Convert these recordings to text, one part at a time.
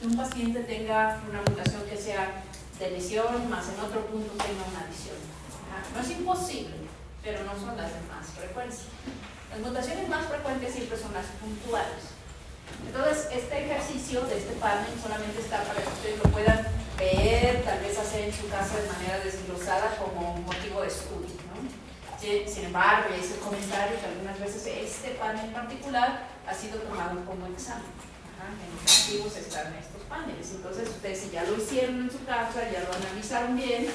que un paciente tenga una mutación que sea de lesión, más en otro punto tenga una adición. No es imposible, pero no son las de más frecuencia. Las mutaciones más frecuentes siempre son las puntuales. Entonces, este ejercicio de este panel solamente está para que ustedes lo puedan ver, tal vez hacer en su casa de manera desglosada como motivo de estudio, ¿no? Sin embargo, ya hice el comentario que algunas veces este panel en particular ha sido tomado como examen. En los archivos están estos paneles. Entonces, ustedes si ya lo hicieron en su casa, ya lo analizaron bien,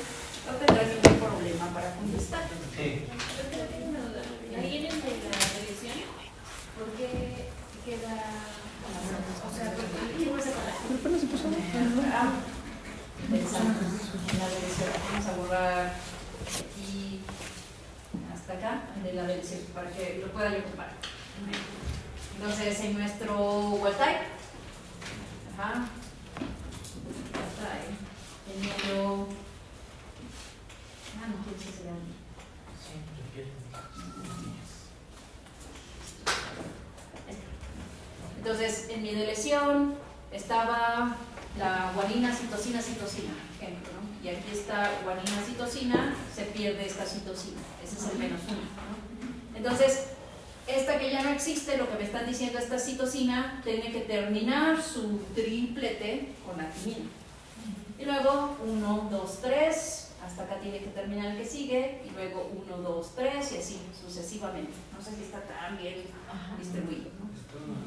no tendrán ningún problema para contestar. Sí. Yo tengo una duda. Ahí en el de la revisión, ¿por qué queda? O sea, ¿qué pasa con la? Pensando en la dirección, vamos a borrar aquí hasta acá, de la dirección, para que lo pueda yo ocupar. Entonces, en nuestro wild type, ya está ahí, teniendo, no quiero que se vean. Entonces, en mi de lesión estaba la guanina, citosina, ejemplo, ¿no? Y aquí está guanina, citosina, se pierde esta citosina, ese es el menos 1, ¿no? Entonces, esta que ya no existe, lo que me están diciendo, esta citosina tiene que terminar su triplete con la timina. Y luego 1, 2, 3, hasta acá tiene que terminar el que sigue, y luego 1, 2, 3, y así sucesivamente. No sé si está tan bien distribuido, ¿no?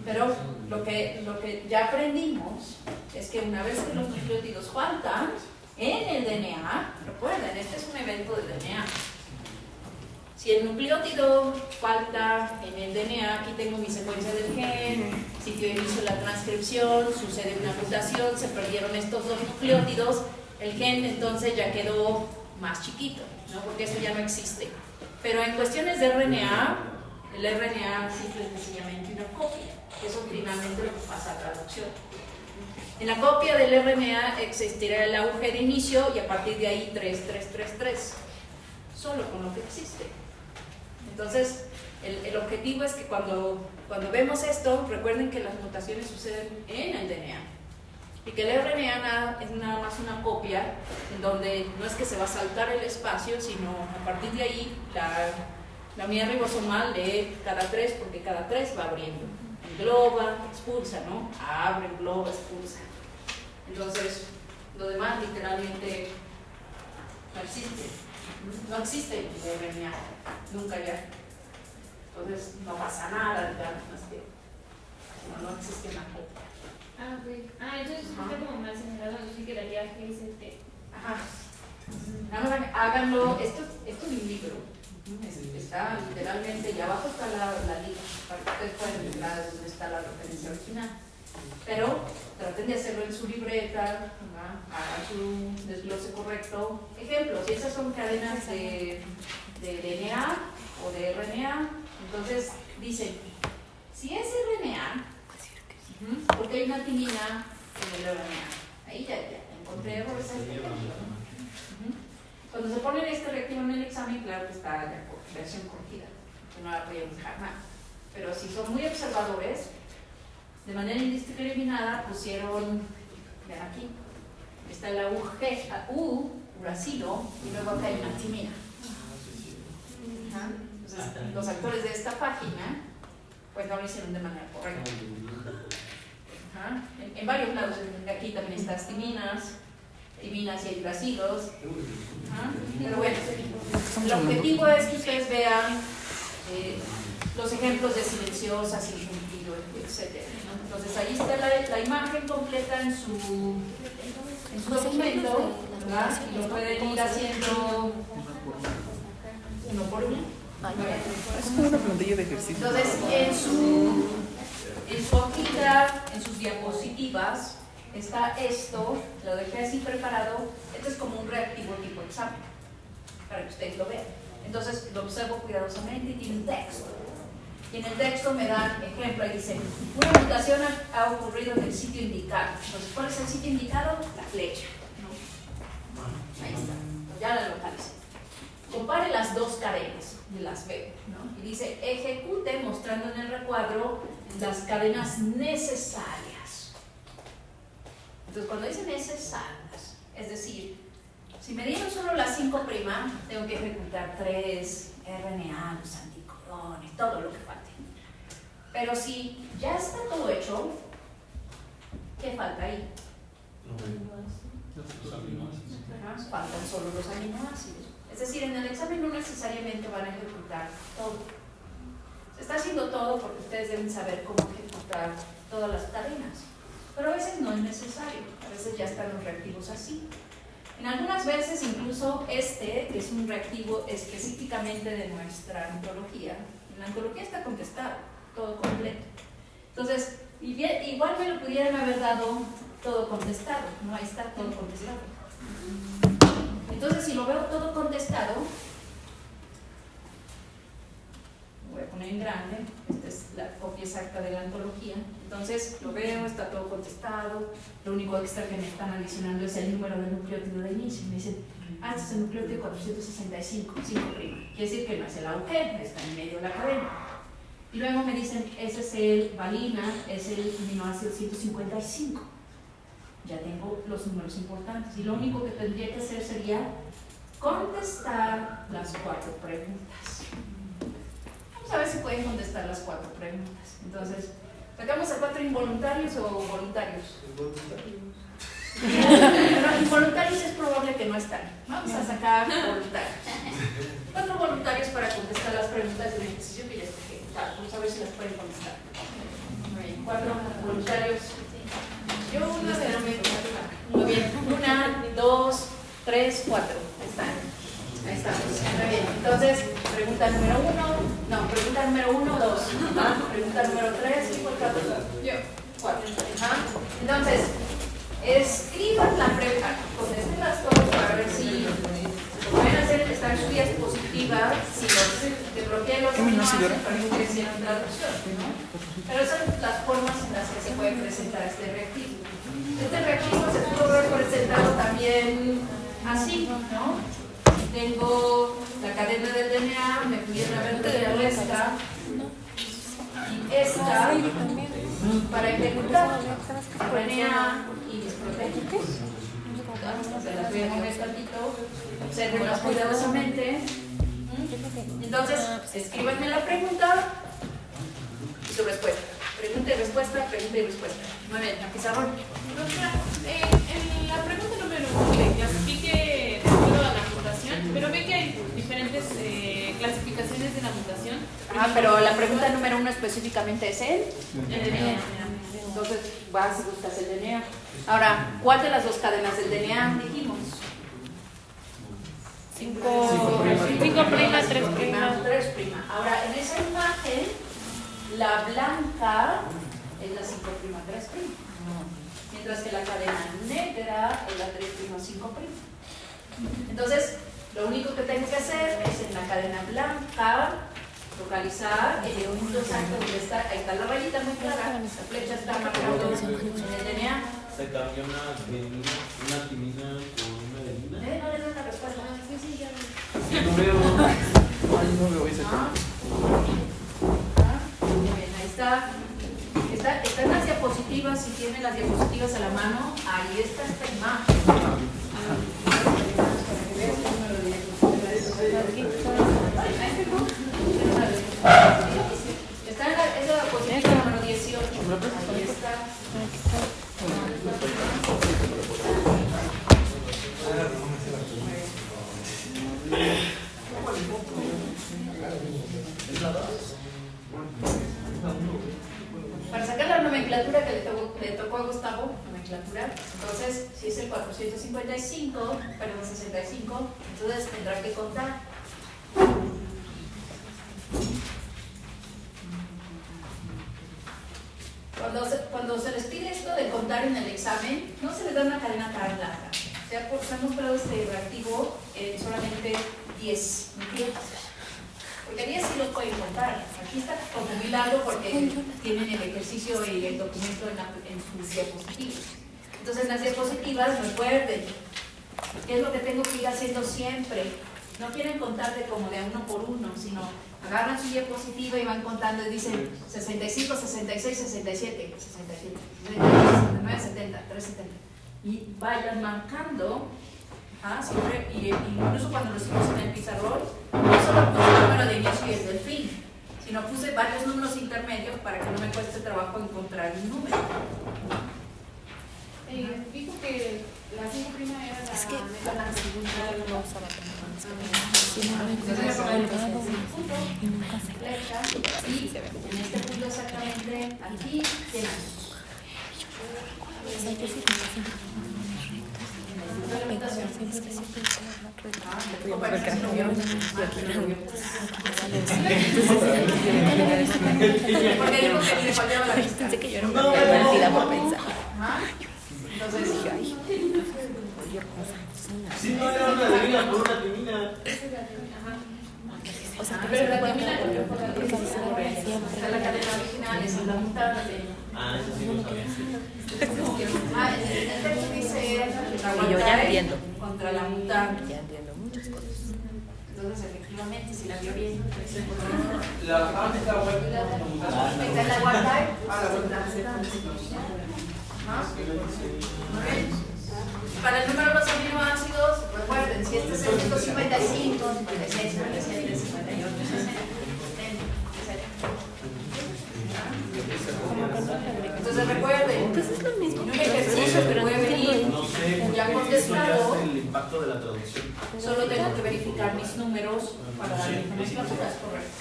Pero lo que ya aprendimos es que una vez que los nucleótidos faltan en el DNA, recuerden, este es un evento del DNA. Si el nucleótido falta en el DNA, aquí tengo mi secuencia del gen, sitio de inicio de la transcripción, sucede una mutación, se perdieron estos dos nucleótidos, el gen entonces ya quedó más chiquito, ¿no? Porque eso ya no existe. Pero en cuestiones de RNA, el RNA simple y sencillamente una copia, que eso finalmente lo que pasa a traducción. En la copia del RNA existirá el auge de inicio y a partir de ahí 3, 3, 3, 3, solo con lo que existe. Entonces, el objetivo es que cuando vemos esto, recuerden que las mutaciones suceden en el DNA y que el RNA es nada más una copia en donde no es que se va a saltar el espacio, sino a partir de ahí la unidad ribosomal lee cada 3 porque cada 3 va abriendo, engloba, expulsa, ¿no? Abre, engloba, expulsa. Entonces, lo demás literalmente no existe. No existe el RNA, nunca ya. Entonces no pasa nada, digamos, más que no existe una copia. Ah, ok. Entonces está como más generado, así que la viaje es el T. Háganlo, esto es un libro. Está literalmente, y abajo está la liga, para que ustedes puedan entrar donde está la referencia original. Pero traten de hacerlo en su libreta, hagan su desglose correcto. Ejemplo, si esas son cadenas de DNA o de RNA, entonces dicen, si es RNA, porque hay una timina en el RNA. Ahí ya encontré errores. Cuando se pone este reactivo en el examen, claro que está ya versión corregida, que no la podíamos dejar nada. Pero si son muy observadores, de manera indiscriminada pusieron, vean aquí, está la uracilo, y luego acá hay una timina. Entonces, los actores de esta página, pues no lo hicieron de manera correcta. En varios lados, aquí también están timinas y hay uracilos. Pero bueno, el objetivo es que ustedes vean los ejemplos de silenciosa, sin sentido, etc. Entonces ahí está la imagen completa en su documento, ¿verdad? Y lo pueden ir haciendo uno por uno. Es como una plantilla de ejercicio. Entonces en su hojita, en sus diapositivas, está esto, lo dejé así preparado. Esto es como un reactivo tipo examen, para que ustedes lo vean. Entonces lo observo cuidadosamente y tiene un texto. Y en el texto me dan ejemplo y dice, una mutación ha ocurrido en el sitio indicado. Entonces, ¿cuál es el sitio indicado? La flecha, ¿no? Ahí está, ya la localicé. Compare las dos cadenas y las veo, ¿no? Y dice, ejecute mostrando en el recuadro las cadenas necesarias. Entonces, cuando dicen necesarias, es decir, si me dieron solo la 5', tengo que ejecutar 3, RNA, los anticodones, todo lo que falte. Pero si ya está todo hecho, ¿qué falta ahí? Faltan solo los aminoácidos. Es decir, en el examen no necesariamente van a ejecutar todo. Se está haciendo todo porque ustedes deben saber cómo ejecutar todas las cadenas. Pero a veces no es necesario, a veces ya están los reactivos así. En algunas veces incluso que es un reactivo específicamente de nuestra ontología, en la ontología está contestado, todo completo. Entonces, igual me lo pudieran haber dado todo contestado, no, ahí está todo contestado. Entonces, si lo veo todo contestado, voy a poner en grande, esta es la copia exacta de la ontología. Entonces, lo veo, está todo contestado, lo único extra que me están adicionando es el número del nucleótido de inicio. Me dicen, este es el nucleótido 465, 5'. Quiere decir que no es el AUG, está en medio de la cadena. Y luego me dicen, ese es el valina, es el aminoácido 155. Ya tengo los números importantes y lo único que tendría que hacer sería contestar las 4 preguntas. Vamos a ver si pueden contestar las 4 preguntas. Entonces, ¿sacamos a 4 involuntarios o voluntarios? Pero involuntarios es probable que no están. Vamos a sacar voluntarios. 4 voluntarios para contestar las preguntas del ejercicio que ya escogí. Vamos a ver si las pueden contestar. Muy bien, 4 voluntarios. Yo una de las muy bien. 1, 2, 3, 4. Ahí estamos. Muy bien. Entonces, pregunta número 1. No, pregunta número 1, 2. Pregunta número 3, ¿y 4? Yo. 4. Entonces, escriban la pregunta, contéstenlas todas para ver si lo pueden hacer, estar en su diapositiva, si los desbloquean los aminoácidos para que hicieran traducción, ¿no? Pero esas son las formas en las que se puede presentar este reactivo. Este reactivo se puede ver presentado también así, ¿no? Tengo la cadena del DNA, me pudieron haber tenido esta y esta para ejecutar RNA y mis proteínas. Se las voy a mover tantito, observenlas cuidadosamente. Entonces, escríbanme la pregunta y su respuesta. Pregunta y respuesta, pregunta y respuesta. Muy bien, a pizarrón. Doctora, en la pregunta número 1, clasifique de acuerdo a la mutación, pero ve que hay diferentes clasificaciones de la mutación. Pero la pregunta número 1 específicamente es el DNA. Entonces, vas y buscas el DNA. Ahora, ¿cuál de las 2 cadenas del DNA dijimos? 5', 3'. Ahora, en esa imagen, la blanca es la 5', 3'. Mientras que la cadena negra es la 3', 5'. Entonces, lo único que tengo que hacer es en la cadena blanca localizar el punto exacto donde está. Ahí está la rayita muy clara, la flecha está marcando en el DNA. Se cambió una timina con una adenina. No le doy una respuesta. Sí, ya No veo. Ay, no veo ese. Muy bien, ahí está. Está en las diapositivas, si tienen las diapositivas a la mano, ahí está esta imagen. Está en la diapositiva número 18. Ahí está. Para sacar la nomenclatura que le tocó a Gustavo, nomenclatura, entonces si es el 455, perdón, 65, entonces tendrá que contar. Cuando se les pide esto de contar en el examen, no se les da una cadena tan larga. O sea, hemos probado este reactivo en solamente 10 nucleótidos. Porque 10 sí los pueden contar. Aquí está como muy largo porque tienen el ejercicio y el documento en sus diapositivas. Entonces, en las diapositivas, recuerden, ¿qué es lo que tengo que ir haciendo siempre? No quieren contarte como de 1 por 1, sino agarran su diapositiva y van contando y dicen 65, 66, 67, 67, 69, 70, 370. y vayan marcando, siempre, y incluso cuando lo hicimos en el pizarrón, no solo puse el número de inicio y el del fin, sino puse varios números intermedios para que no me cueste trabajo encontrar un número. Dijo que la 5' era la segunda. No usaba tanto. Entonces le pongo el punto, flecha, y en este punto exactamente, aquí, llenamos. La limitación. Porque dijo que le fallaba la vista. Pensé que yo era una mentira por pensar. Entonces dije, ay, Si no era una divina por una timina. O sea, Pero la timina cambió por la esta es la cadena original, esa es la mutante. Eso sí lo sabía. El texto dice la Y yo ya entiendo. contra la mutante. Ya entiendo muchas cosas. Entonces, efectivamente, si la vio bien, La fábrica web. esta es la guarda. Para el número de los aminoácidos, recuerden, si este es el 155, 56, 57, 58, 60, entonces recuerden, Pues es lo mismo. en un ejercicio que puede venir No sé, ya porque contestado, el impacto de la traducción. solo tengo que verificar mis números para dar mis nomenclaturas, correcto.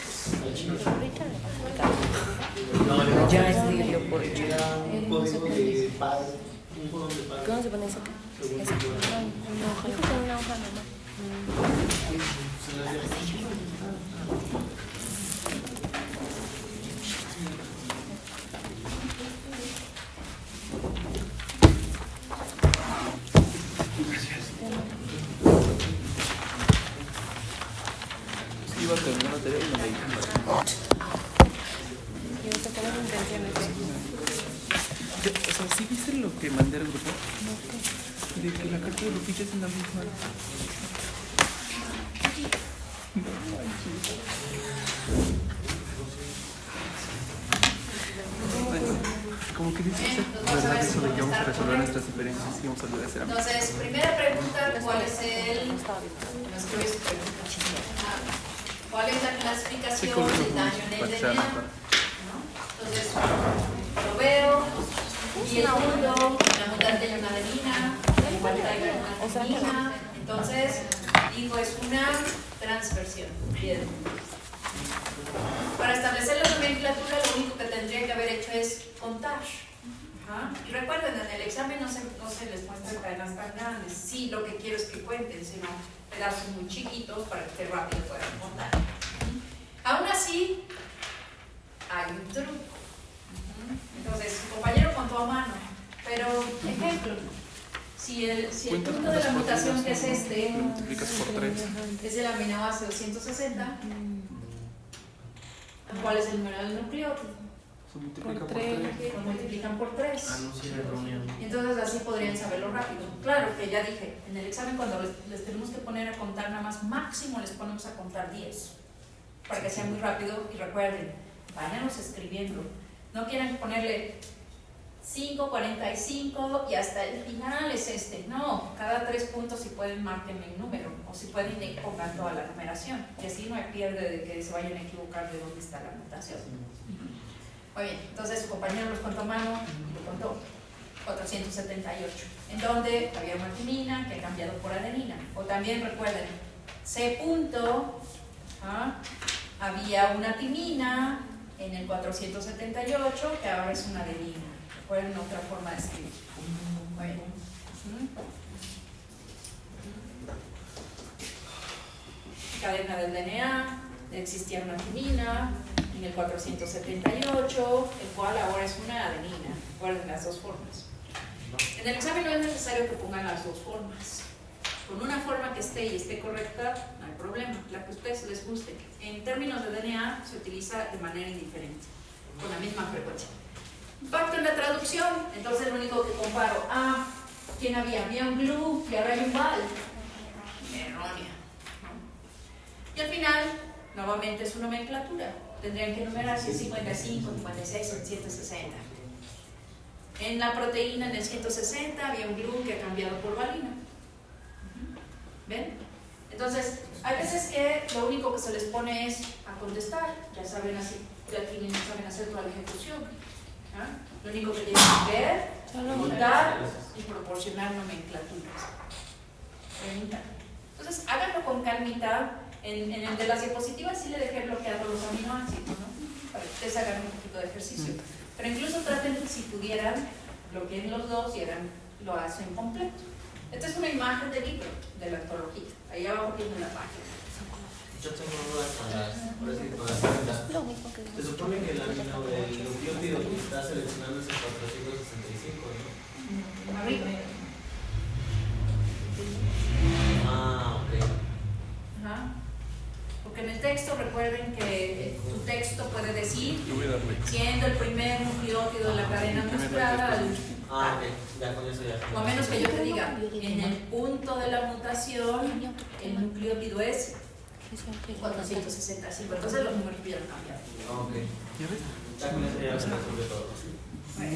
No, Ya escribió por hecho. era un código de paz. Un juego de paz. ¿Cómo se pone eso? Eso. Una hoja. Dijo que una hoja nomás. Iba a terminar la tarea y no me dijo nada. Yo sé cuál es la intención. O sea, ¿sí viste lo que mandé al grupo? De que la carta de Lupita es en la misma. No manches. Bueno, como que dice usted, ¿verdad? Eso de que vamos a resolver nuestras diferencias y vamos a olvidar de hacer amigos. Entonces, primera pregunta, ¿cuál es el... no escribí su pregunta. ¿Cuál es la clasificación del daño en el DNA? ¿No? Entonces, lo veo, y el mundo, la mutante y una adenina, igual traigo una adenina, entonces, digo, es una transversión. Bien. Para establecer la nomenclatura, lo único que tendría que haber hecho es contar. Y recuerden, en el examen no se les muestra cadenas tan grandes. Sí, lo que quiero es que cuenten, sino pedazos muy chiquitos para que rápido puedan contar. Aún así, hay un truco. Entonces, su compañero contó a mano, pero, ejemplo, si el punto de la mutación que es este, Multiplicas por 3. es el aminoácido 160, ¿cuál es el número del nucleótido? Se multiplica por Por 3. Lo multiplican por 3. No, sí era erróneo. Y entonces así podrían saberlo rápido. Claro que ya dije, en el examen cuando les tenemos que poner a contar nada más, máximo les ponemos a contar 10. Para que sea muy rápido y recuerden, váyanos escribiendo. No quieran ponerle 5, 45 y hasta el final es este. No, cada 3 puntos si pueden marquen el número o si pueden pongan toda la numeración. Y así no hay pierde de que se vayan a equivocar de dónde está la mutación. Muy bien, entonces su compañero los contó a mano y lo contó 478, en donde había una timina que ha cambiado por adenina. O también recuerden, C punto, había una timina en el 478 que ahora es una adenina. Recuerden otra forma de escribir. Muy bien. Cadena del DNA, existía una timina en el 478, el cual ahora es una adenina. Recuerden las dos formas. En el examen no es necesario que pongan las dos formas. Con una forma que esté y esté correcta, no hay problema, la que a ustedes les guste. En términos de DNA se utiliza de manera indiferente, con la misma frecuencia. Impacto en la traducción, entonces lo único que comparo, ¿quién había? Había un glue y ahora hay un val. Errónea. Y al final, nuevamente su nomenclatura. Tendrían que numerar si es 55, 56, 57, 60. En la proteína, en el 160, había un glu que ha cambiado por valina. ¿Ven? Entonces, hay veces que lo único que se les pone es a contestar. Ya saben hacer toda la ejecución. ¿Ah? Lo único que tienen que ver, contar y proporcionar nomenclaturas. Pregunta. Entonces, háganlo con calmita. En el de las diapositivas sí le dejé bloqueado los aminoácidos, ¿no? Para que ustedes hagan un poquito de ejercicio. Pero incluso traten, si pudieran, bloqueen los dos y lo hacen completo. Esta es una imagen del libro, de la antología. Ahí abajo tiene la página. Yo tengo dudas con las preguntas. Se supone que el amino del nucleótido que está seleccionando es el 465, ¿no? Arriba. Ah, ok. Ajá. Porque en el texto, recuerden que tu texto puede decir, siendo el primer nucleótido de la cadena mostrada, Ah, ok, ya con eso ya. o a menos que yo te diga, en el punto de la mutación, el nucleótido es 465, entonces los números ya han cambiado. Ok. ¿Ya ves? Ya con eso ya se resuelve todo.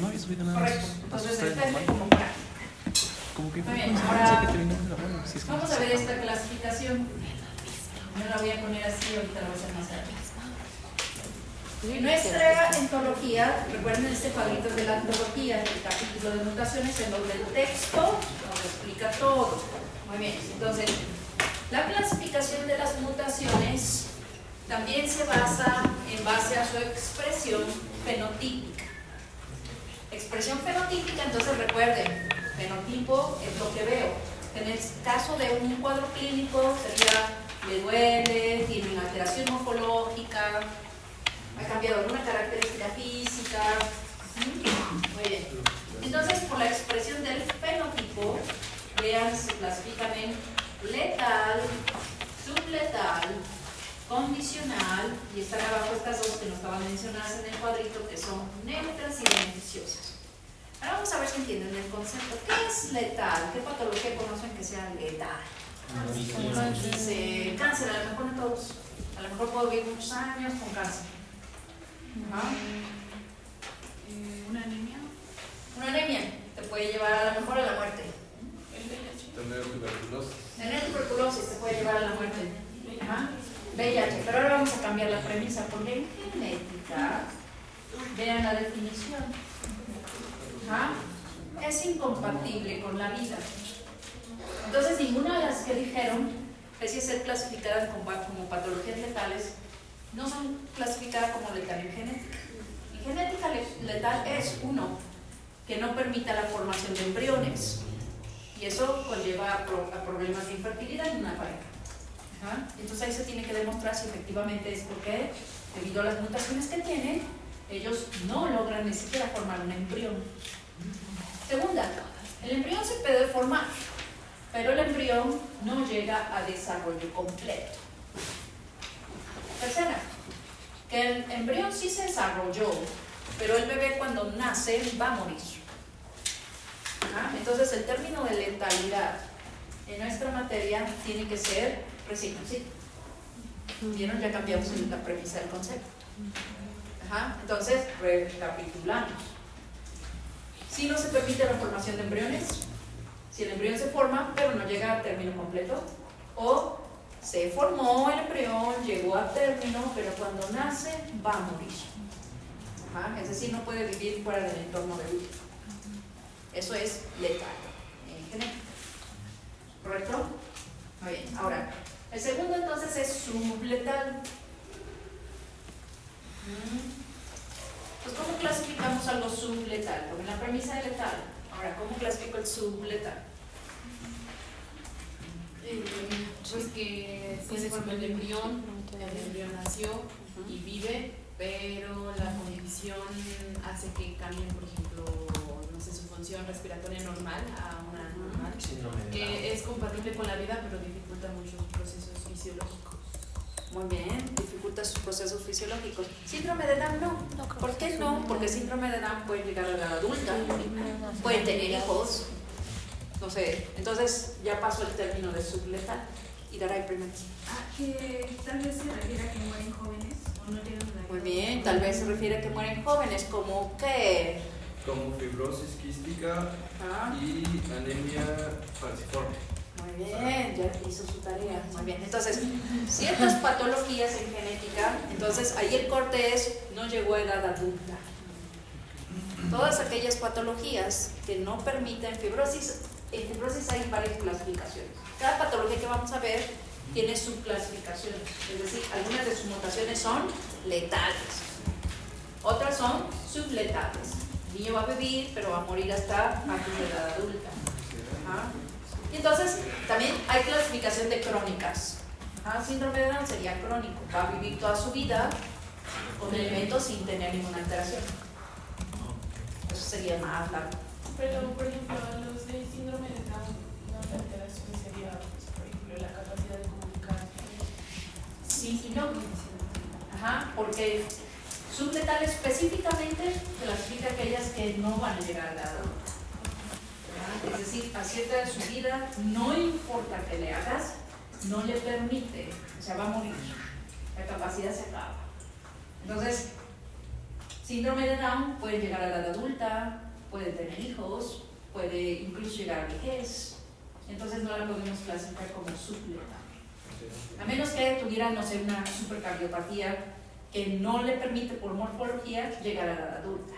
No había subido nada más. Correcto, entonces Asustar esta es normal. como para. Como que Muy fue bien, pensé ahora que te venimos de la mano. Si es que vamos a ver esta clasificación. Yo la voy a poner así, ahorita la voy a hacer más grande. En nuestra entología, recuerden este cuadrito de la antología, el capítulo de mutaciones, en donde el texto nos explica todo. Muy bien, entonces, la clasificación de las mutaciones también se basa en base a su expresión fenotípica. Expresión fenotípica, entonces recuerden, fenotipo es lo que veo. En el caso de un cuadro clínico sería, le duele, tiene una alteración morfológica, ha cambiado alguna característica física. Muy bien. Entonces, por la expresión del fenotipo, vean, se clasifican en letal, subletal, condicional, y están abajo estas dos que no estaban mencionadas en el cuadrito, que son neutras y beneficiosas. Ahora vamos a ver si entienden el concepto. ¿Qué es letal? ¿Qué patología conocen que sea letal? Dice cáncer, a lo mejor no todos. A lo mejor puedo vivir muchos años con cáncer. ¿Ah? Una anemia. Una anemia te puede llevar a lo mejor a la muerte. Tener tuberculosis. Tener tuberculosis te puede llevar a la muerte. ¿Ah? VIH. Pero ahora vamos a cambiar la premisa, porque en genética, vean la definición. ¿Ah? Es incompatible con la vida. Entonces, ninguna de las que dijeron, pese a ser clasificadas como patologías letales, no son clasificadas como letal en genética. Y genética letal es uno que no permita la formación de embriones, y eso conlleva a problemas de infertilidad en una pareja. Ajá. Entonces ahí se tiene que demostrar si efectivamente es porque, debido a las mutaciones que tienen, ellos no logran ni siquiera formar un embrión. Segunda, el embrión se puede formar, pero el embrión no llega a desarrollo completo. Tercera, que el embrión sí se desarrolló, pero el bebé cuando nace va a morir. Entonces el término de letalidad en nuestra materia tiene que ser recién nacido. ¿Vieron? Ya cambiamos la premisa del concepto. Entonces, recapitulamos. Si no se permite la formación de embriones, si el embrión se forma pero no llega a término completo, o se formó el embrión, llegó a término, pero cuando nace va a morir. Es decir, no puede vivir fuera del entorno del útero. Eso es letal en genética. ¿Correcto? Muy bien. Ahora, el segundo entonces es subletal. Pues, ¿cómo clasificamos algo subletal? Porque la premisa es letal. Ahora, ¿cómo clasifico el subletal? Pues que se forma el embrión nació y vive, pero la condición hace que cambien, por ejemplo, no sé, su función respiratoria normal a una normal, que es compatible con la vida, pero dificulta mucho sus procesos fisiológicos. Muy bien, dificulta sus procesos fisiológicos. Síndrome de Down no. ¿Por qué no? Porque síndrome de Down puede llegar a la edad adulta, pueden tener hijos, no sé. Entonces ya pasó el término de subletal y dará el primer. Que tal vez se refiere a que mueren jóvenes o no llegan a la. Muy bien, tal vez se refiere a que mueren jóvenes, como que como fibrosis quística Ah, y anemia falciforme. muy bien, ya hizo su tarea. Muy bien. Entonces, ciertas patologías en genética, entonces ahí el corte es no llegó a edad adulta. Todas aquellas patologías que no permiten fibrosis, en fibrosis hay varias clasificaciones. Cada patología que vamos a ver tiene subclasificaciones, es decir, algunas de sus mutaciones son letales, otras son subletales. El niño va a vivir, pero va a morir hasta antes de la edad adulta. ¿Ah? Y entonces también hay clasificación de crónicas. ¿Ah? Síndrome de Down sería crónico, va a vivir toda su vida con el evento sin tener ninguna alteración. Eso sería más largo. Pero, por ejemplo, los de síndrome de Down, la alteración sería, pues, por ejemplo, la capacidad de comunicar. Sí y no. Ajá, porque subletal específicamente clasifica aquellas que no van a llegar a la edad adulta. ¿Verdad? Es decir, a cierta de su vida, no importa que le hagas, no le permite, o sea, va a morir. La capacidad se acaba. Entonces, síndrome de Down puede llegar a la edad adulta, puede tener hijos, puede incluso llegar a vejez. Entonces no la podemos clasificar como subletal. A menos que tuviera, no sé, una supercardiopatía que no le permite por morfología llegar a la edad adulta.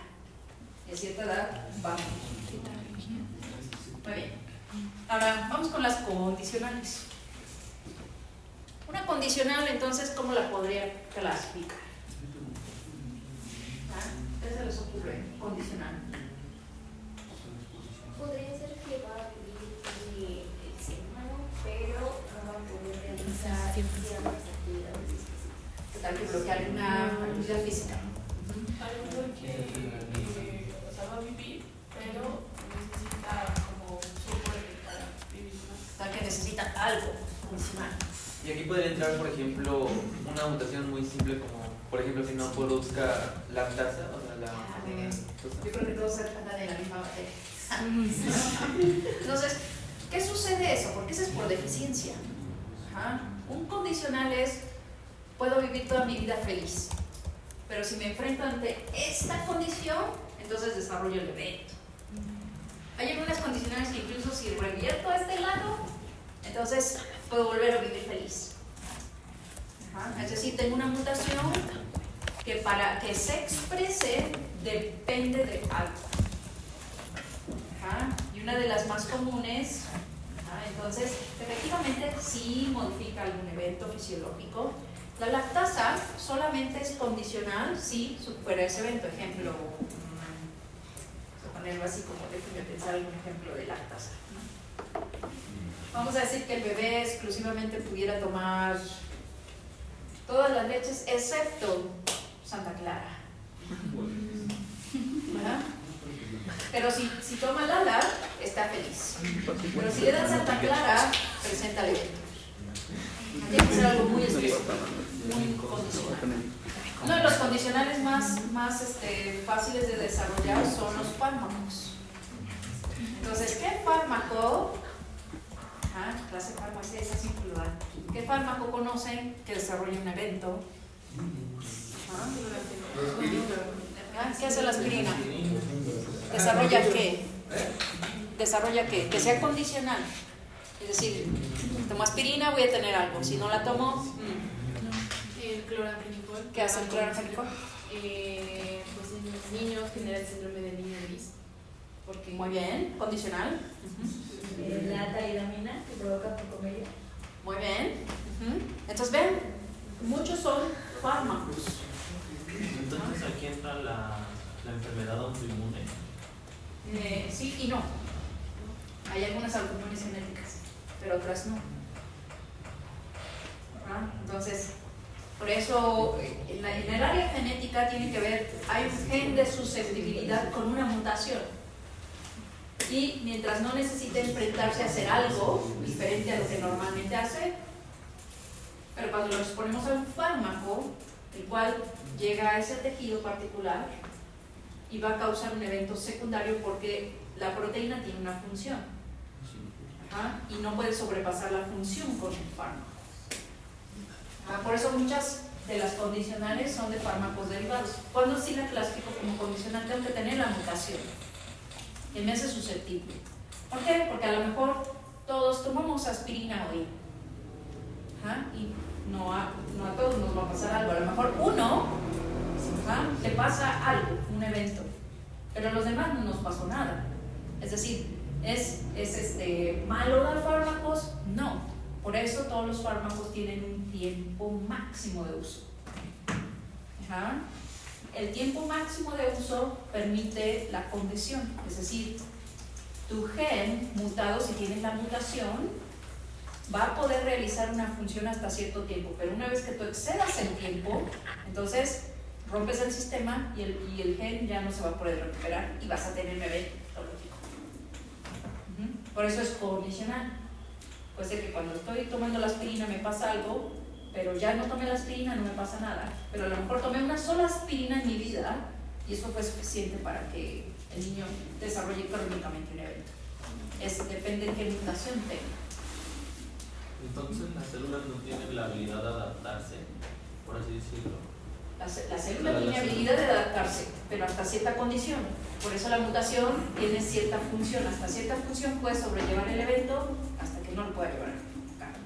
Y a cierta edad va a morir. Muy bien. Ahora vamos con las condicionales. Una condicional, entonces, ¿cómo la podría clasificar? ¿Qué se les ocurre? Condicional. Podría ser que va a vivir el ser humano, pero no va a poder realizar ciertas actividades específicas. ¿Qué tal que bloquear una actividad física? Algo que, o sea, va a vivir, pero necesita como soporte para vivir más. Tal que necesita algo condicional. Y aquí podría entrar, por ejemplo, una mutación muy simple como, por ejemplo, si no produzca lactasa, o sea, Yo creo que todos andan en la misma materia. Entonces, ¿qué sucede eso? Porque eso es por deficiencia. Ajá. Un condicional es, puedo vivir toda mi vida feliz, pero si me enfrento ante esta condición, entonces desarrollo el evento. Hay algunas condicionales que incluso si revierto a este lado, entonces puedo volver a vivir feliz. Ajá. Es decir, tengo una mutación que para que se exprese depende de algo. Ajá. Y una de las más comunes, entonces, efectivamente sí modifica algún evento fisiológico. La lactasa solamente es condicional si supera ese evento. Ejemplo, vamos a ponerlo así como déjenme pensar algún ejemplo de lactasa. Vamos a decir que el bebé exclusivamente pudiera tomar todas las leches excepto Santa Clara. ¿Verdad? Pero si toma Lala, está feliz. Pero si le dan Santa Clara, presenta el evento. Tiene que ser algo muy específico, muy condicional. Uno de los condicionales más fáciles de desarrollar son los fármacos. Entonces, ¿qué fármaco? Clase farmacéutica siempre lo dan. ¿Qué fármaco conocen que desarrolla un evento? ¿Qué hace la aspirina? ¿Desarrolla qué? ¿Desarrolla qué? Que sea condicional. Es decir, tomo aspirina, voy a tener algo. Si no la tomo, El cloranfenicol. ¿qué hace el cloranfenicol? Pues en los niños genera el síndrome del niño gris. Porque Muy bien, condicional. La talidomina que provoca comedia. Muy bien. Entonces, ven, muchos son fármacos. Entonces aquí entra la enfermedad autoinmune. Sí y no. Hay algunas autoinmunes genéticas, pero otras no. Entonces, por eso en el área genética tiene que ver, hay un gen de susceptibilidad con una mutación. Y mientras no necesite enfrentarse a hacer algo diferente a lo que normalmente hace, pero cuando lo exponemos a un fármaco, el cual llega a ese tejido particular y va a causar un evento secundario porque la proteína tiene una función. Y no puede sobrepasar la función con el fármaco. Por eso muchas de las condicionales son de fármacos derivados. Cuando sí la clasifico como condicional, tengo que tener la mutación que me hace susceptible. ¿Por qué? Porque a lo mejor todos tomamos aspirina hoy. ¿Ah? Y no a todos nos va a pasar algo. A lo mejor uno, ¿ah?, le pasa algo, un evento, pero a los demás no nos pasó nada. Es decir, ¿es malo dar fármacos? No. Por eso todos los fármacos tienen un tiempo máximo de uso. ¿Ah? El tiempo máximo de uso permite la condición, es decir, tu gen mutado, si tienes la mutación, va a poder realizar una función hasta cierto tiempo, pero una vez que tú excedas el tiempo, entonces rompes el sistema y el gen ya no se va a poder recuperar y vas a tener un evento patológico. Por eso es condicional. Puede ser que cuando estoy tomando la aspirina me pasa algo, pero ya no tomé la aspirina, no me pasa nada. Pero a lo mejor tomé una sola aspirina en mi vida y eso fue suficiente para que el niño desarrolle crónicamente un evento. Depende de qué mutación tenga. Entonces las células no tienen la habilidad de adaptarse, por así decirlo. La célula tiene habilidad de adaptarse, pero hasta cierta condición. Por eso la mutación tiene cierta función. Hasta cierta función puede sobrellevar el evento hasta que no lo pueda llevar a cabo.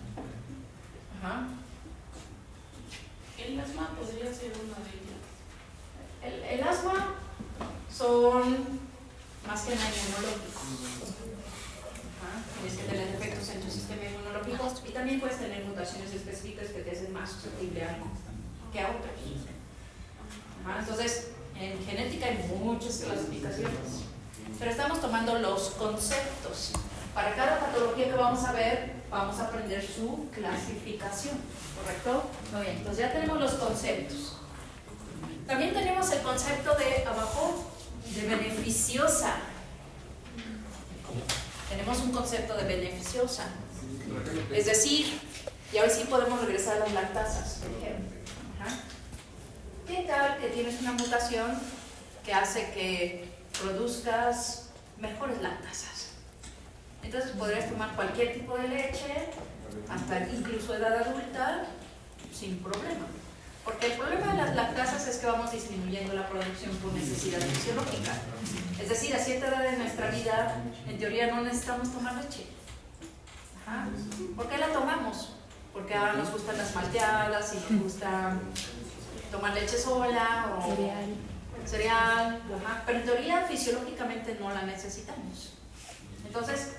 Ajá. El asma podría ser una de ellas. El asma son más que nada inmunológicos. Tienes que tener defectos en tu sistema inmunológico y también puedes tener mutaciones específicas que te hacen más susceptible a algo que a otros. Entonces, en genética hay muchas clasificaciones, pero estamos tomando los conceptos. Para cada patología que vamos a ver, vamos a aprender su clasificación, ¿correcto? Muy bien, entonces ya tenemos los conceptos. También tenemos el concepto de abajo, de beneficiosa. Tenemos un concepto de beneficiosa. Es decir, y ahora sí podemos regresar a las lactasas, por ejemplo. ¿Qué tal que tienes una mutación que hace que produzcas mejores lactasas? Entonces podrías tomar cualquier tipo de leche, hasta incluso edad adulta, sin problema. Porque el problema de las lactasas es que vamos disminuyendo la producción por necesidad fisiológica. Es decir, a cierta edad de nuestra vida, en teoría no necesitamos tomar leche. ¿Por qué la tomamos? Porque ahora nos gustan las malteadas y nos gusta tomar leche sola o cereal. Pero en teoría fisiológicamente no la necesitamos. Entonces,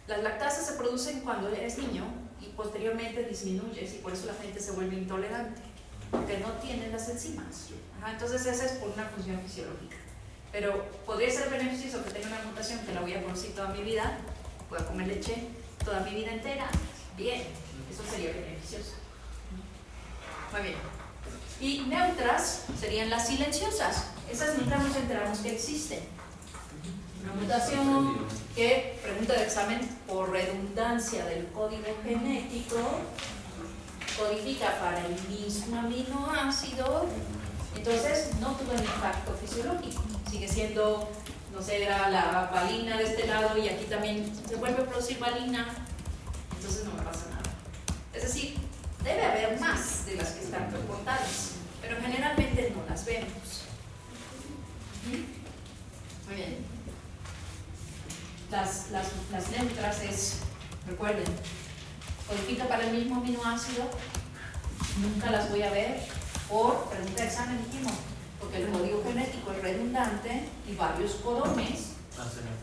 las lactasas se producen cuando eres niño y posteriormente disminuyes y por eso la gente se vuelve intolerante, porque no tiene las enzimas. Entonces esa es por una función fisiológica. Pero podría ser beneficioso que tenga una mutación que la voy a producir toda mi vida, pueda comer leche toda mi vida entera. Bien, eso sería beneficioso. Muy bien. Y neutras serían las silenciosas. Esas nunca nos enteramos que existen. Una mutación que, pregunta de examen, por redundancia del código genético, codifica para el mismo aminoácido, entonces no tuvo un impacto fisiológico. Sigue siendo, no sé, era la valina de este lado y aquí también se vuelve a producir valina, entonces no me pasa nada. Es decir, debe haber más de las que están reportadas, pero generalmente no las vemos. Muy bien. Las neutras recuerden, codifica para el mismo aminoácido, nunca las voy a ver por pregunta de examen, dijimos, porque el código genético es redundante y varios codones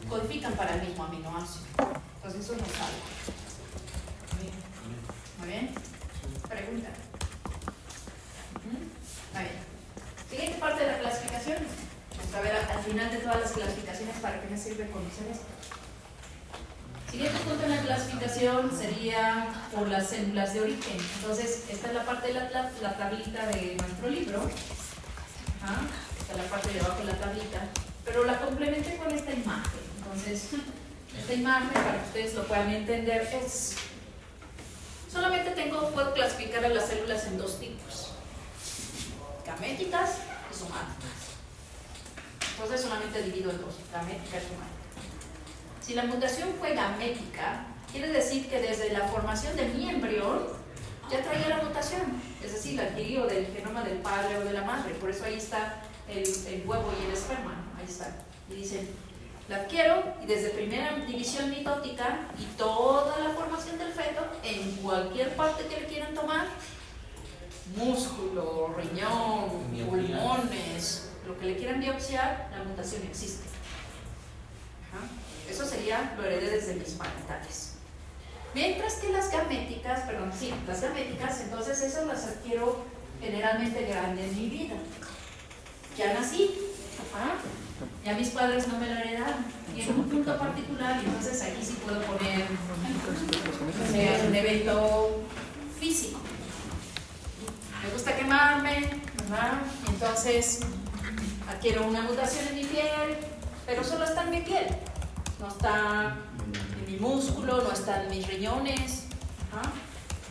codifican para el mismo aminoácido. Entonces eso no sale. Muy bien. Pregunta. Muy bien. Siguiente parte de la clasificación. Vamos a ver al final de todas las clasificaciones para qué me sirve conocer esto. Siguiente punto en la clasificación sería por las células de origen. Entonces, esta es la parte de la tablita de nuestro libro. Esta es la parte de abajo de la tablita. Pero la complementé con esta imagen. Entonces, esta imagen, para que ustedes lo puedan entender, es... Solamente puedo clasificar a las células en dos tipos. Gaméticas y somáticas. Entonces, solamente divido en dos, gamética y somática. Si la mutación fue gamética, quiere decir que desde la formación de mi embrión ya traía la mutación, es decir, la adquirió del genoma del padre o de la madre, por eso ahí está el huevo y el esperma, ahí está. Y dicen, la adquiero y desde primera división mitótica y toda la formación del feto, en cualquier parte que le quieran tomar, músculo, riñón, pulmones, lo que le quieran biopsiar, la mutación existe. Ajá. Eso sería, lo heredé desde mis parentales. Mientras que las gaméticas, entonces esas las adquiero generalmente grande en mi vida. Ya nací, ya mis padres no me lo heredaron. Y en un punto particular, entonces aquí sí puedo poner un evento físico. Me gusta quemarme, ¿verdad? Entonces adquiero una mutación en mi piel, pero solo está en mi piel. No está en mi músculo, no está en mis riñones. ¿Ah?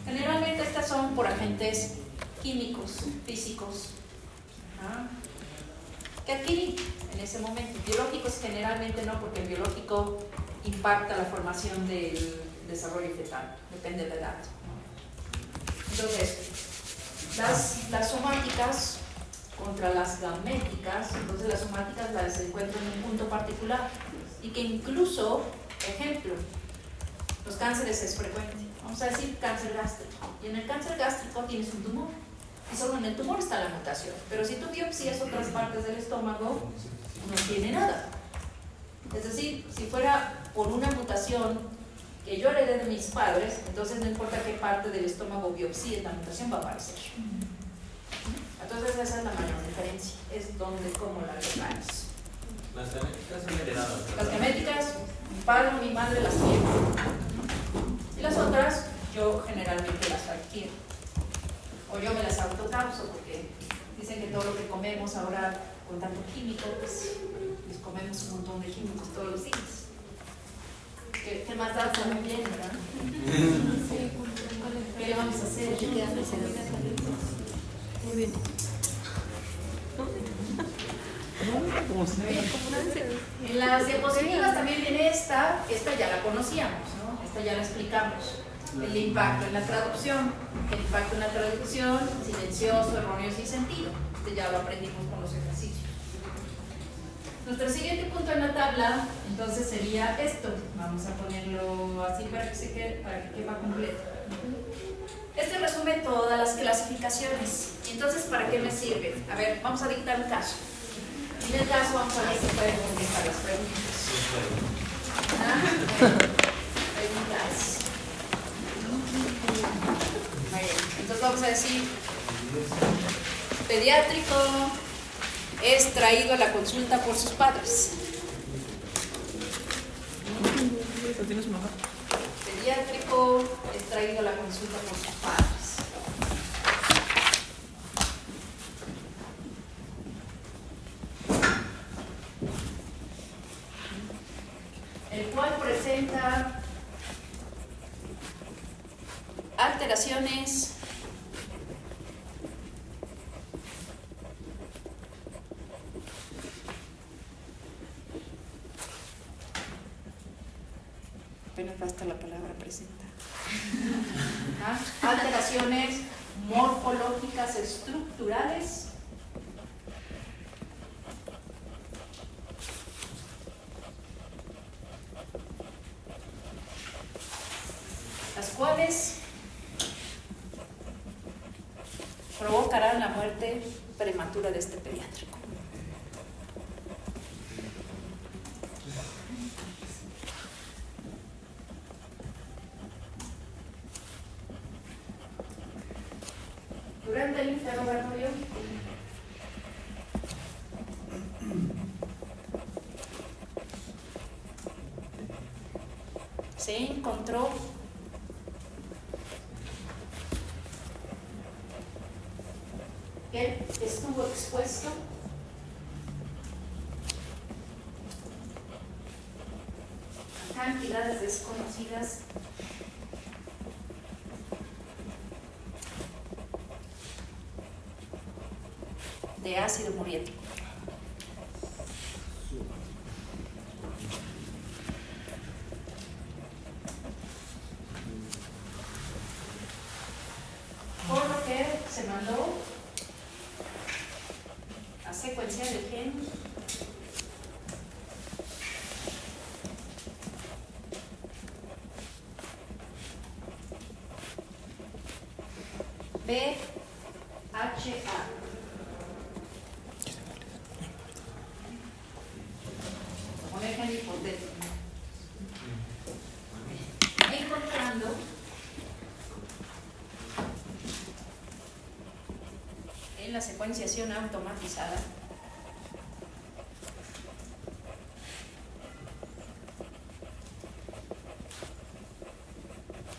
Generalmente estas son por agentes químicos, físicos, ¿ah? que adquirí en ese momento. Biológicos generalmente no, porque el biológico impacta la formación del desarrollo fetal, depende de la edad. Entonces, las somáticas contra las gaméticas, entonces las somáticas las encuentro en un punto particular y que incluso, ejemplo, los cánceres es frecuente. Vamos a decir cáncer gástrico. Y en el cáncer gástrico tienes un tumor. Y solo en el tumor está la mutación. Pero si tú biopsias otras partes del estómago, no tiene nada. Es decir, si fuera por una mutación que yo heredé de mis padres, entonces no importa qué parte del estómago biopsie, la mutación va a aparecer. Entonces esa es la mayor diferencia. Es donde, cómo la reparas. Las genéticas son heredadas, ¿verdad? Las genéticas, mi padre o mi madre las tiene. Y las otras, yo generalmente las adquiero. O yo me las autocauso, porque dicen que todo lo que comemos ahora con tanto químico, pues les comemos un montón de químicos todos los días. ¿Qué más da? Saben bien, ¿verdad? ¿Qué le vamos a hacer? Muy bien. En las diapositivas también viene esta ya la conocíamos, ¿no? Esta ya la explicamos. El impacto en la traducción, silencioso, erróneo, sin sentido. Este ya lo aprendimos con los ejercicios. Nuestro siguiente punto en la tabla, entonces sería esto. Vamos a ponerlo así para que quepa completo. Este resume todas las clasificaciones. Entonces, ¿para qué me sirve? A ver, vamos a dictar un caso. En el caso vamos a ver si pueden contestar las preguntas. Preguntas. Muy bien. Entonces vamos a decir, pediátrico es traído a la consulta por sus padres. ¿Tienes una hoja? Pediátrico es traído a la consulta por sus padres. El cual presenta alteraciones apenas basta la palabra presenta. Alteraciones morfológicas estructurales las cuales provocarán la muerte prematura de este pediátrico. Durante el interrogatorio se encontró que él estuvo expuesto a cantidades desconocidas de ácido muriático. BHA. Un ejemplo hipotético. Encontrando en la secuenciación automatizada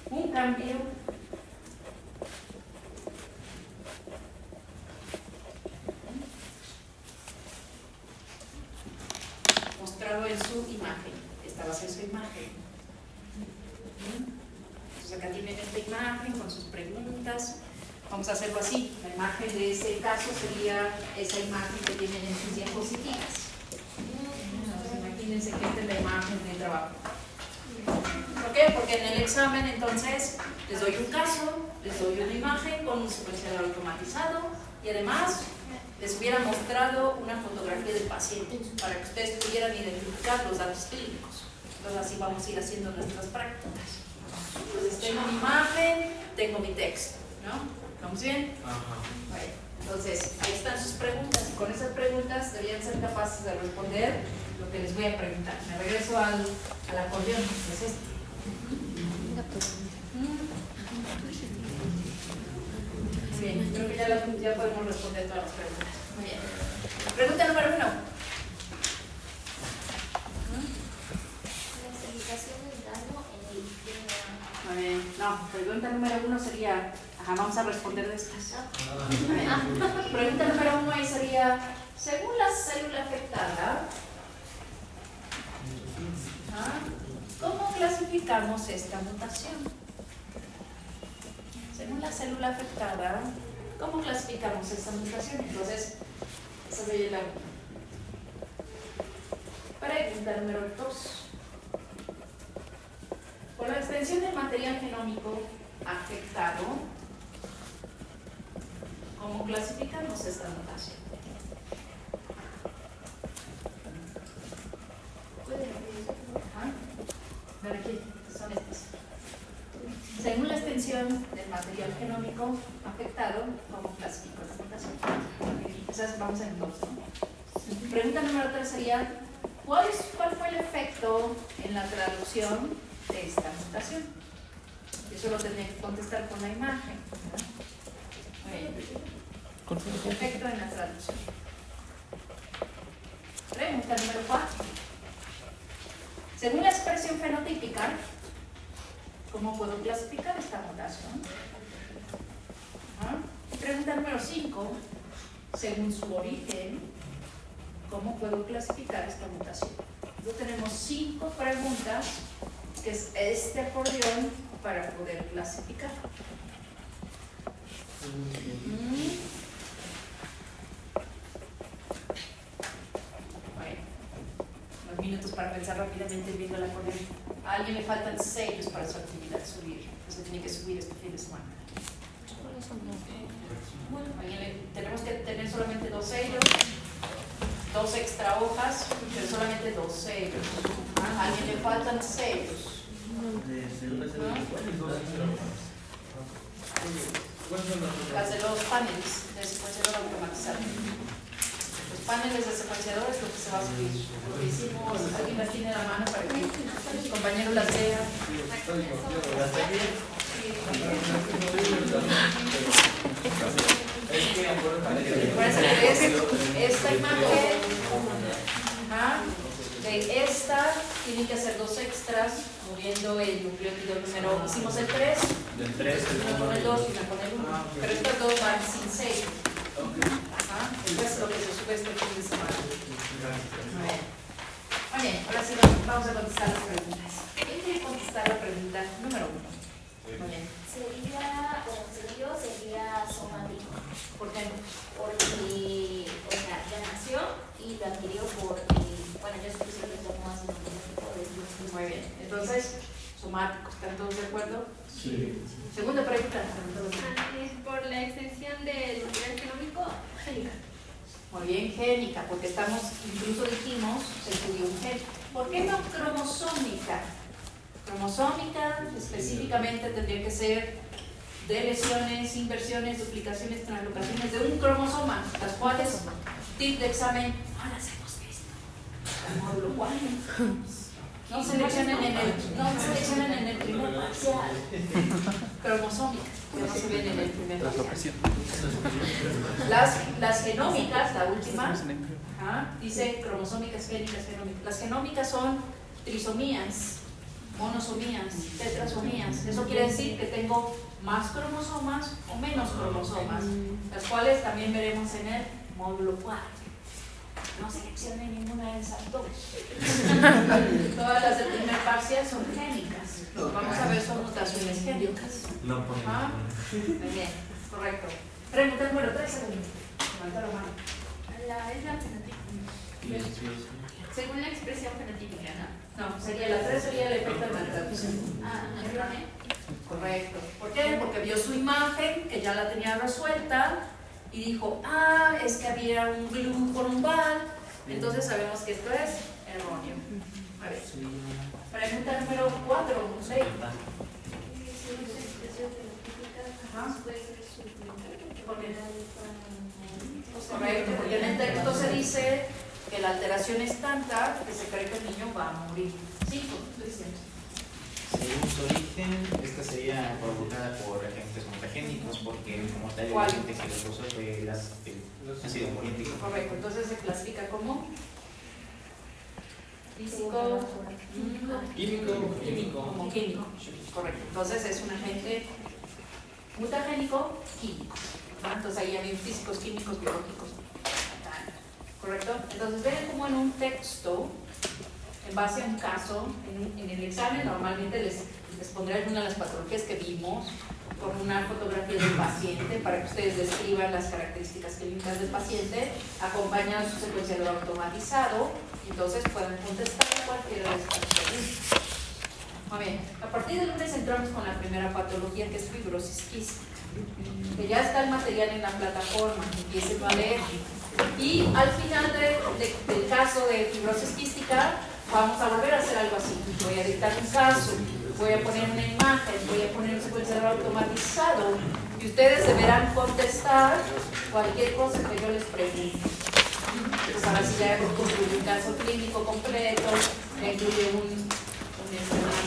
un cambio mostrado en su imagen. Esta va a ser su imagen. Entonces acá tienen esta imagen con sus preguntas. Vamos a hacerlo así. La imagen de ese caso sería esa imagen que tienen en sus diapositivas. Entonces imagínense que esta es la imagen de trabajo. ¿Por qué? Porque en el examen entonces les doy un caso, les doy una imagen con un secuenciador automatizado y además les hubiera mostrado una fotografía del paciente para que ustedes pudieran identificar los datos clínicos. Entonces así vamos a ir haciendo nuestras prácticas. Entonces tengo mi imagen, tengo mi texto, ¿no? ¿Vamos bien? Bueno, entonces ahí están sus preguntas. Con esas preguntas deberían ser capaces de responder lo que les voy a preguntar. Me regreso al acordeón, que es este. Muy bien, creo que ya podemos responder todas las preguntas. Muy bien. Pregunta número 1. Clasificación del daño en el DNA. Muy bien. No, pregunta número 1 sería, vamos a responder de estas. Muy bien. Pregunta número 1 ahí sería, según la célula afectada, ¿cómo clasificamos esta mutación? Según la célula afectada, ¿cómo clasificamos esta mutación? Entonces, esa sería la 1. Pregunta número 2. Por la extensión del material genómico afectado, ¿cómo clasificamos esta mutación? Ver aquí, son estas. Según la extensión del material genómico afectado, ¿cómo clasifico esta mutación? Esas vamos en 2, ¿no? Pregunta número 3 sería, ¿cuál fue el efecto en la traducción de esta mutación? Eso lo tendré que contestar con la imagen, ¿no? El efecto en la traducción. Pregunta número 4. Según la expresión fenotípica, ¿cómo puedo clasificar esta mutación? Pregunta número 5. Según su origen, ¿cómo puedo clasificar esta mutación? Entonces tenemos 5 preguntas, que es este acordeón, para poder clasificar. Bueno, unos minutos para pensar rápidamente viendo el acordeón. A alguien le faltan sellos para su actividad subir. Entonces tiene que subir este fin de semana. Tenemos que tener solamente 2 sellos, 2 extra hojas, pero solamente 2 sellos. A alguien le faltan sellos. Las de los paneles de secuenciador automatizado. Los paneles de secuenciador es lo que se va a subir. Lo que hicimos, alguien las tiene a la mano para que el compañero las vea. Esta imagen de esta tiene que hacer 2 extras moviendo el nucleótido número. Hicimos el 3, una con el 2 y una con el 1, pero estas 2 van sin sello. Eso es lo que se sube este fin de semana. Muy bien, ahora sí vamos a contestar las preguntas. ¿Quién quiere contestar la pregunta número 1? Muy bien. Sería somático. ¿Por qué? Porque, ya nació y lo adquirió por, yo supuse que tomó más de Muy bien. Entonces, somático. ¿Están todos de acuerdo? Sí. Segunda pregunta. Por la extensión del material genómico génica. Muy bien, génica, porque incluso dijimos, se estudió un gen. ¿Por qué no cromosómica? Cromosómica específicamente tendría que ser deleciones, inversiones, duplicaciones, translocaciones de un cromosoma, las cuales, tip de examen, no las hemos visto. Módulo 4. No seleccionen en el primer parcial. Cromosómicas, que no se ven en el primer parcial. Las genómicas, la última, dice cromosómicas, génicas, genómicas. Las genómicas son trisomías, monosomías, tetrasomías. Eso quiere decir que tengo más cromosomas o menos cromosomas, las cuales también veremos en el módulo 4. No seleccionen ninguna de esas dos. Todas las del primer parcial son génicas. Vamos a ver son mutaciones génicas. Muy bien, correcto. Pregunta número 3. Levanta la mano. Es la fenotípica. Según la expresión fenotípica, ¿no? No, sería la 3 sería el efecto de la traducción. Erróneo. Correcto. ¿Por qué? Porque vio su imagen, que ya la tenía resuelta, y dijo, es que había un glú corumbal, entonces sabemos que esto es erróneo. A ver. Pregunta número 4, José. Correcto, porque en el texto se dice que la alteración es tanta que se cree que el niño va a morir. 5, Cristian. Según su origen, esta sería provocada por agentes mutagénicos, porque como tal el agente que lo causó fue el ácido muriático. Correcto, entonces se clasifica como físico, Químico. como químico. Correcto, entonces es un agente mutagénico químico. Entonces ahí hay físicos, químicos, biológicos. Correcto, entonces ven como en un texto, en base a un caso, en el examen normalmente les pondré alguna de las patologías que vimos con una fotografía del paciente para que ustedes describan las características clínicas del paciente, acompañan su secuenciador automatizado, y entonces pueden contestar cualquiera de estas preguntas. Muy bien, a partir del lunes entramos con la primera patología, que es fibrosis quística, que ya está el material en la plataforma, empiecen a leer. Y al final del caso de fibrosis quística, vamos a volver a hacer algo así. Voy a dictar un caso, voy a poner una imagen, voy a poner un secuenciador automatizado, y ustedes deberán contestar cualquier cosa que yo les pregunte. Pues ahora sí ya incluye un caso clínico completo, incluye un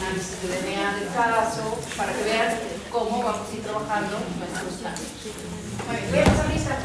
análisis de DNA del caso, para que vean cómo vamos a ir trabajando nuestros casos. Bueno, voy a pasar lista.